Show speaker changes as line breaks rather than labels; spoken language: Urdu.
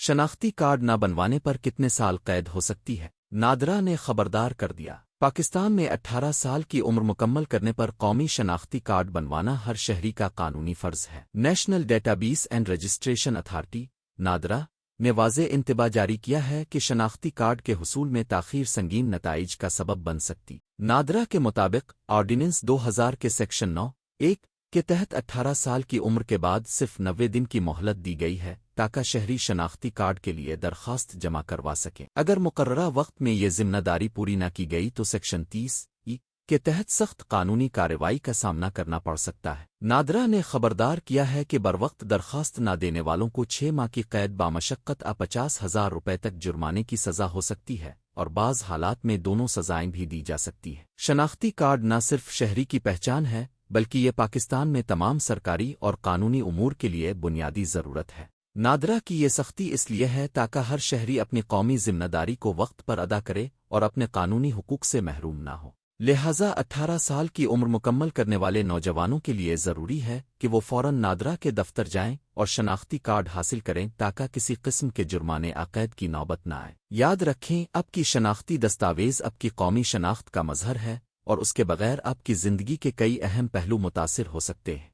شناختی کارڈ نہ بنوانے پر کتنے سال قید ہو سکتی ہے؟ نادرا نے خبردار کر دیا۔ پاکستان میں 18 سال کی عمر مکمل کرنے پر قومی شناختی کارڈ بنوانا ہر شہری کا قانونی فرض ہے۔ National data base and registration authority NADRA نے واضح انتباہ جاری کیا ہے کہ شناختی کارڈ کے حصول میں تاخیر سنگین نتائج کا سبب بن سکتی۔ نادرا کے مطابق آرڈیننس 2000 کے سیکشن 9(1) کے تحت 18 سال کی عمر کے بعد صرف 90 دن کی مہلت دی گئی ہے تاکہ شہری شناختی کارڈ کے لیے درخواست جمع کروا سکیں۔ اگر مقررہ وقت میں یہ ذمہ داری پوری نہ کی گئی تو سیکشن 30(e) کے تحت سخت قانونی کارروائی کا سامنا کرنا پڑ سکتا ہے۔ نادرا نے خبردار کیا ہے کہ بروقت درخواست نہ دینے والوں کو 6 ماہ کی قید بامشقت 50,000 روپے تک جرمانے کی سزا ہو سکتی ہے اور بعض حالات میں دونوں سزائیں بھی دی جا سکتی ہیں۔ شناختی کارڈ نہ صرف شہری کی پہچان ہے بلکہ یہ پاکستان میں تمام سرکاری اور قانونی امور کے لیے بنیادی ضرورت ہے۔ نادرا کی یہ سختی اس لیے ہے تاکہ ہر شہری اپنی قومی ذمہ داری کو وقت پر ادا کرے اور اپنے قانونی حقوق سے محروم نہ ہو۔ لہٰذا 18 سال کی عمر مکمل کرنے والے نوجوانوں کے لیے ضروری ہے کہ وہ فوراً نادرا کے دفتر جائیں اور شناختی کارڈ حاصل کریں تاکہ کسی قسم کے جرمانے عائد کی نوبت نہ آئے۔ یاد رکھیں، اب کی شناختی دستاویز اب کی قومی شناخت کا مظہر ہے اور اس کے بغیر آپ کی زندگی کے کئی اہم پہلو متاثر ہو سکتے ہیں۔